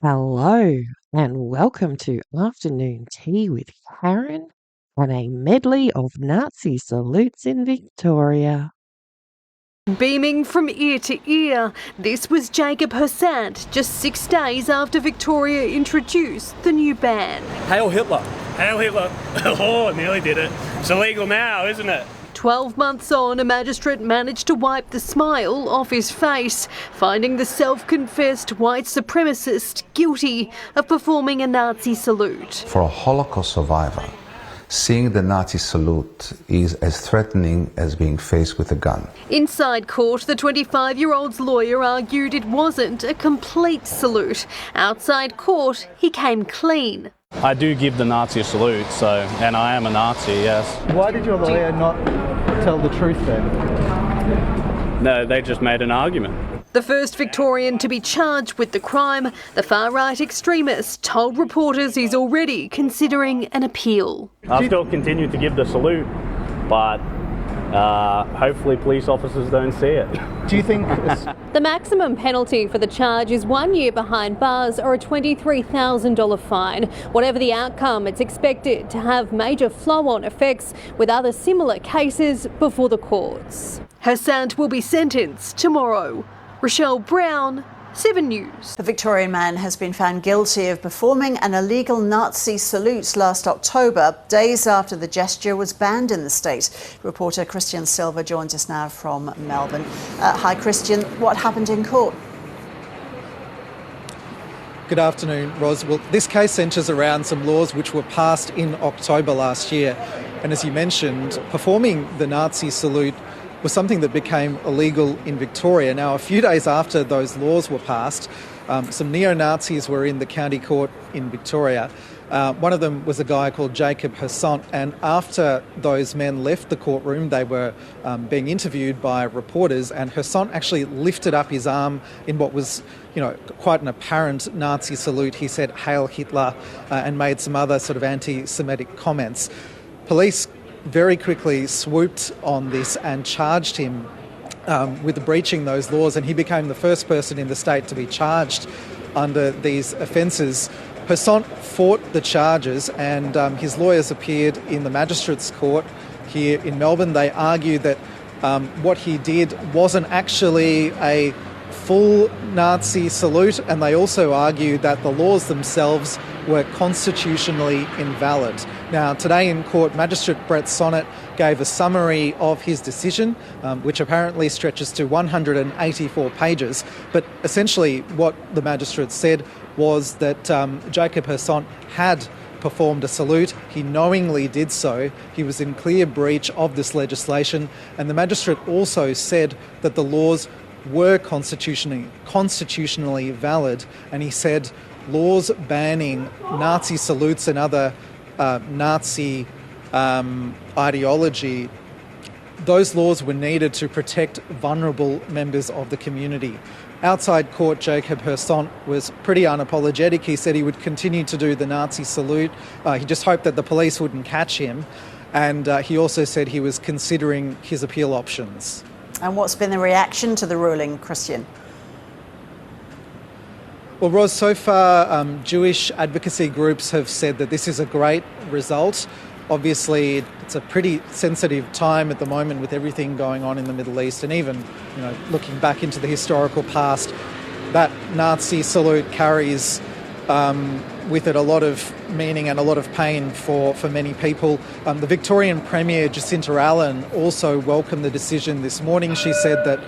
Hello, and welcome to Afternoon Tea with Karen and a medley of Nazi salutes in Victoria. Beaming from ear to ear, this was Jacob Hersant just 6 days after Victoria introduced the new ban. Hail Hitler! Hail Hitler! Oh, nearly did it. It's illegal now, isn't it? 12 months on, a magistrate managed to wipe the smile off his face, finding the self-confessed white supremacist guilty of performing a Nazi salute. For a Holocaust survivor, seeing the Nazi salute is as threatening as being faced with a gun. Inside court, the 25-year-old's lawyer argued it wasn't a complete salute. Outside court, he came clean. I do give the Nazi a salute, and I am a Nazi, yes. Why did your lawyer not tell the truth then? No, they just made an argument. The first Victorian to be charged with the crime, the far-right extremist told reporters he's already considering an appeal. I still continue to give the salute, but hopefully police officers don't see it. Do you think... The maximum penalty for the charge is 1 year behind bars or a $23,000 fine. Whatever the outcome, it's expected to have major flow-on effects with other similar cases before the courts. Hersant will be sentenced tomorrow. Rochelle Brown, 7 News. The Victorian man has been found guilty of performing an illegal Nazi salute last October, days after the gesture was banned in the state. Reporter Christian Silva joins us now from Melbourne. Hi Christian, what happened in court? Good afternoon, Ros. Well, this case centres around some laws which were passed in October last year. And as you mentioned, performing the Nazi salute was something that became illegal in Victoria. Now, a few days after those laws were passed, some neo-Nazis were in the county court in Victoria. One of them was a guy called Jacob Hersant, and after those men left the courtroom, they were being interviewed by reporters, and Hersant actually lifted up his arm in what was, quite an apparent Nazi salute. He said, "Hail Hitler," and made some other sort of anti-Semitic comments. Police very quickly swooped on this and charged him with breaching those laws, and he became the first person in the state to be charged under these offences. Hersant fought the charges, and his lawyers appeared in the Magistrates Court here in Melbourne. They argued that what he did wasn't actually a full Nazi salute, and they also argued that the laws themselves were constitutionally invalid. Now, today in court, Magistrate Brett Sonnet gave a summary of his decision, which apparently stretches to 184 pages. But essentially what the magistrate said was that Jacob Hersant had performed a salute. He knowingly did so. He was in clear breach of this legislation. And the magistrate also said that the laws were constitutionally valid. And he said laws banning Nazi salutes and other Nazi ideology, those laws were needed to protect vulnerable members of the community. Outside court, Jacob Hersant was pretty unapologetic. He said he would continue to do the Nazi salute. He just hoped that the police wouldn't catch him. And he also said he was considering his appeal options. And what's been the reaction to the ruling, Christian? Well, Ros, so far Jewish advocacy groups have said that this is a great result. Obviously, it's a pretty sensitive time at the moment with everything going on in the Middle East, and even, looking back into the historical past, that Nazi salute carries with it a lot of meaning and a lot of pain for many people. The Victorian Premier, Jacinta Allen, also welcomed the decision this morning. She said that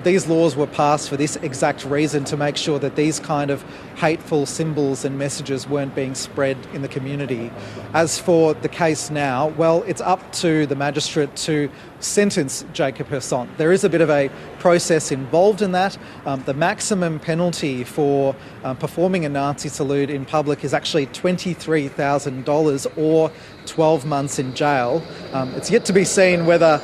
these laws were passed for this exact reason, to make sure that these kind of hateful symbols and messages weren't being spread in the community. As for the case now, well, it's up to the magistrate to sentence Jacob Hersant. There is a bit of a process involved in that. The maximum penalty for performing a Nazi salute in public is actually $23,000 or 12 months in jail. It's yet to be seen whether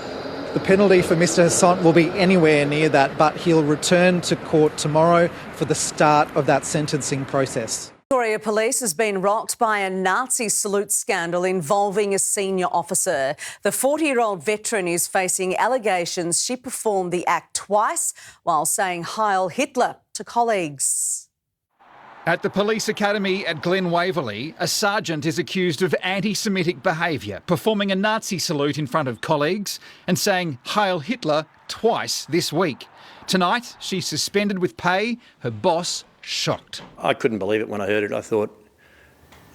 the penalty for Mr Hersant will be anywhere near that, but he'll return to court tomorrow for the start of that sentencing process. Victoria Police has been rocked by a Nazi salute scandal involving a senior officer. The 40-year-old veteran is facing allegations she performed the act twice while saying Heil Hitler to colleagues. At the police academy at Glen Waverley, a sergeant is accused of anti-Semitic behaviour, performing a Nazi salute in front of colleagues and saying Heil Hitler twice this week. Tonight, she's suspended with pay, her boss shocked. I couldn't believe it when I heard it. I thought,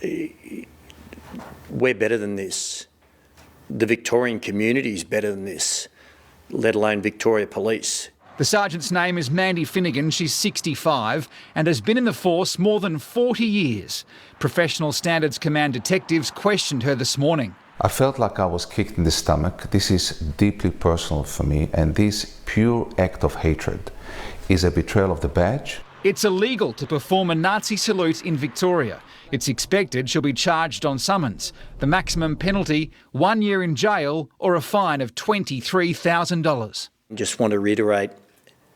we're better than this. The Victorian community is better than this, let alone Victoria Police. The sergeant's name is Mandy Finnegan. She's 65 and has been in the force more than 40 years. Professional Standards Command detectives questioned her this morning. I felt like I was kicked in the stomach. This is deeply personal for me, and this pure act of hatred is a betrayal of the badge. It's illegal to perform a Nazi salute in Victoria. It's expected she'll be charged on summons. The maximum penalty, 1 year in jail or a fine of $23,000. I just want to reiterate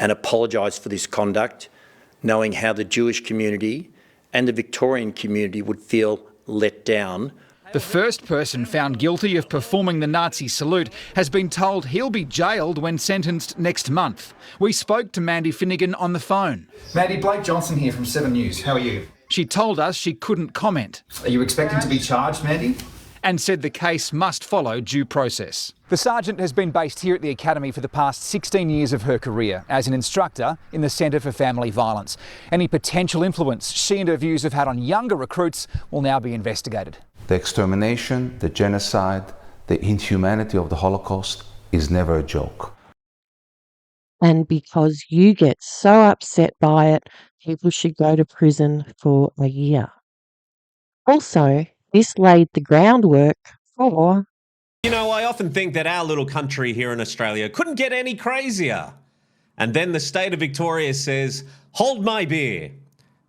and apologise for this conduct, knowing how the Jewish community and the Victorian community would feel let down. The first person found guilty of performing the Nazi salute has been told he'll be jailed when sentenced next month. We spoke to Mandy Finnegan on the phone. Mandy, Blake Johnson here from 7 News. How are you? She told us she couldn't comment. Are you expecting to be charged, Mandy? And said the case must follow due process. The sergeant has been based here at the academy for the past 16 years of her career as an instructor in the Centre for Family Violence. Any potential influence she and her views have had on younger recruits will now be investigated. The extermination, the genocide, the inhumanity of the Holocaust is never a joke. And because you get so upset by it, people should go to prison for a year. Also, this laid the groundwork for... You know, I often think that our little country here in Australia couldn't get any crazier. And then the state of Victoria says, hold my beer.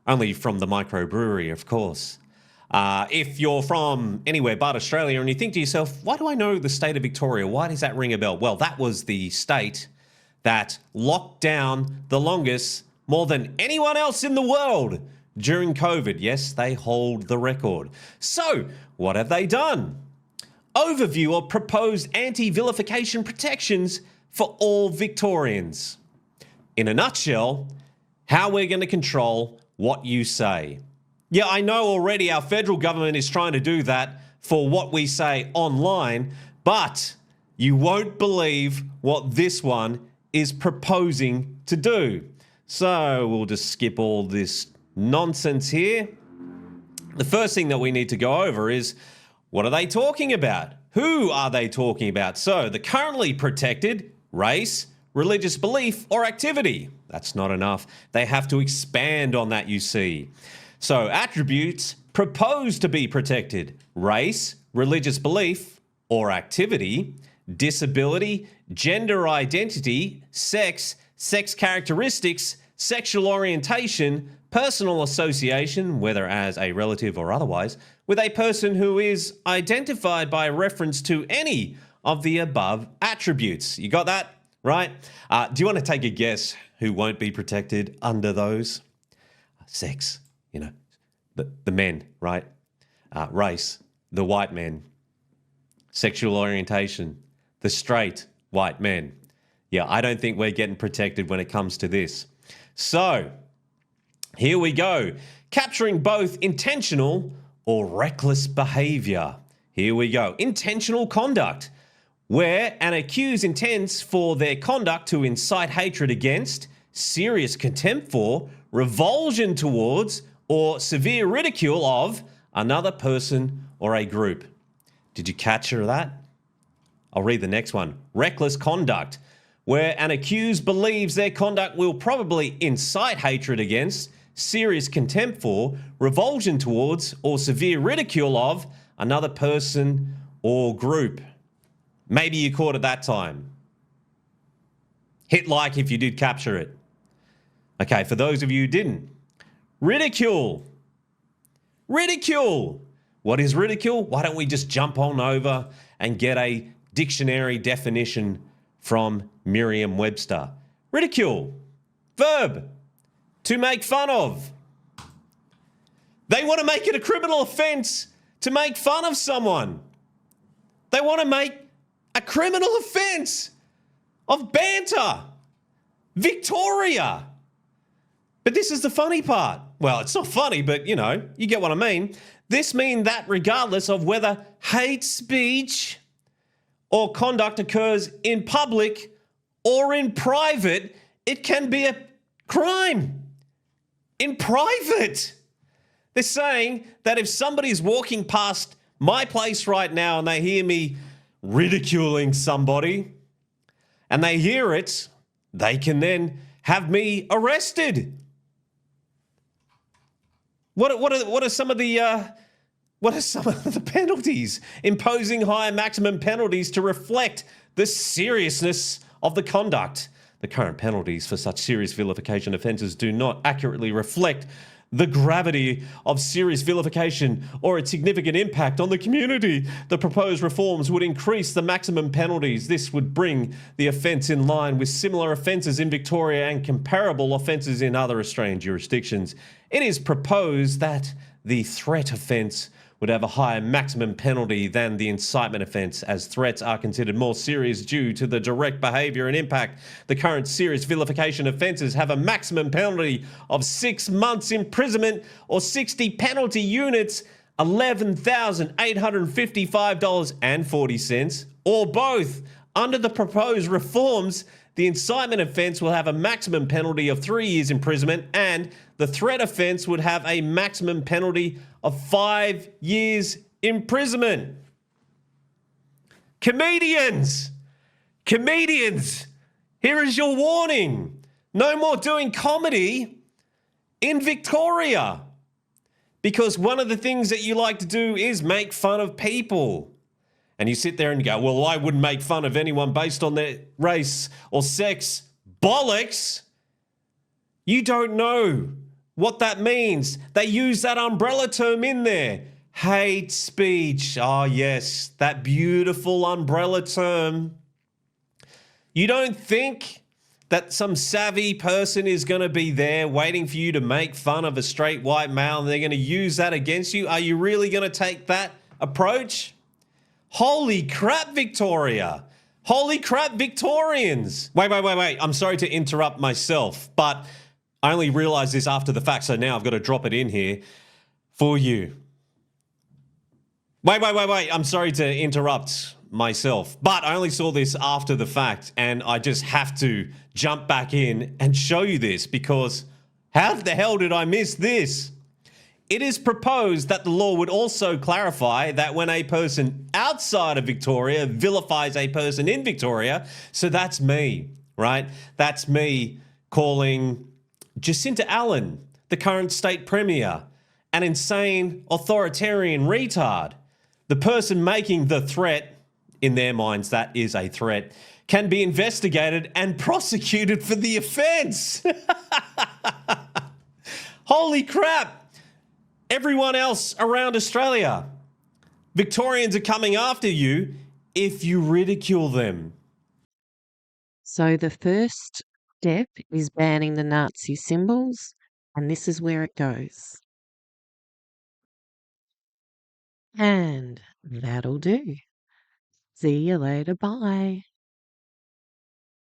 Only from the microbrewery, of course. If you're from anywhere but Australia and you think to yourself, why do I know the state of Victoria? Why does that ring a bell? Well, that was the state that locked down the longest, more than anyone else in the world during COVID. Yes, they hold the record. So, what have they done? Overview of proposed anti-vilification protections for all Victorians. In a nutshell, how we're going to control what you say. Yeah, I know already our federal government is trying to do that for what we say online, but you won't believe what this one is proposing to do. So we'll just skip all this nonsense here. The first thing that we need to go over is, what are they talking about? Who are they talking about? So the currently protected race, religious belief, or activity. That's not enough. They have to expand on that, you see. So attributes proposed to be protected: race, religious belief, or activity, disability, gender identity, sex, sex characteristics, sexual orientation, personal association, whether as a relative or otherwise, with a person who is identified by reference to any of the above attributes. You got that? Right? Do you want to take a guess who won't be protected under those? Sex, you know, the men, right? Race, the white men. Sexual orientation, the straight white men. Yeah, I don't think we're getting protected when it comes to this. So, here we go. Capturing both intentional or reckless behaviour. Here we go. Intentional conduct, where an accused intends for their conduct to incite hatred against, serious contempt for, revulsion towards, or severe ridicule of another person or a group. Did you capture that? I'll read the next one. Reckless conduct, where an accused believes their conduct will probably incite hatred against, serious contempt for, revulsion towards, or severe ridicule of another person or group. Maybe you caught it that time. Hit like if you did capture it. Okay, for those of you who didn't. Ridicule. Ridicule. What is ridicule? Why don't we just jump on over and get a dictionary definition from Merriam-Webster. Ridicule. Verb. To make fun of. They want to make it a criminal offence to make fun of someone. They want to make a criminal offence of banter. Victoria. But this is the funny part. Well, it's not funny, but you know, you get what I mean. This means that regardless of whether hate speech or conduct occurs in public or in private, it can be a crime. In private. They're saying that if somebody's walking past my place right now and they hear me ridiculing somebody and they hear it, they can then have me arrested. What are some of the penalties? Imposing higher maximum penalties to reflect the seriousness of the conduct. The current penalties for such serious vilification offences do not accurately reflect the gravity of serious vilification or its significant impact on the community. The proposed reforms would increase the maximum penalties. This would bring the offence in line with similar offences in Victoria and comparable offences in other Australian jurisdictions. It is proposed that the threat offence would have a higher maximum penalty than the incitement offence, as threats are considered more serious due to the direct behaviour and impact. The current serious vilification offences have a maximum penalty of 6 months imprisonment or 60 penalty units, $11,855.40, or both. Under the proposed reforms, the incitement offence will have a maximum penalty of 3 years imprisonment, and the threat offence would have a maximum penalty of 5 years imprisonment. Comedians, here is your warning. No more doing comedy in Victoria, because one of the things that you like to do is make fun of people. And you sit there and you go, well, I wouldn't make fun of anyone based on their race or sex. Bollocks! You don't know what that means. They use that umbrella term in there. Hate speech. Oh, yes, that beautiful umbrella term. You don't think that some savvy person is going to be there waiting for you to make fun of a straight white male and they're going to use that against you? Are you really going to take that approach? Holy crap, Victoria. Holy crap, Victorians. Wait. I'm sorry to interrupt myself, but I only realised this after the fact, so now I've got to drop it in here for you. Wait. I'm sorry to interrupt myself, but I only saw this after the fact, and I just have to jump back in and show you this, because how the hell did I miss this? It is proposed that the law would also clarify that when a person outside of Victoria vilifies a person in Victoria, so that's me, right? That's me calling Jacinta Allen, the current state premier, an insane authoritarian retard. The person making the threat, in their minds that is a threat, can be investigated and prosecuted for the offence. Holy crap! Everyone else around Australia, Victorians are coming after you if you ridicule them. So the first step is banning the Nazi symbols, and this is where it goes. And that'll do. See you later. Bye.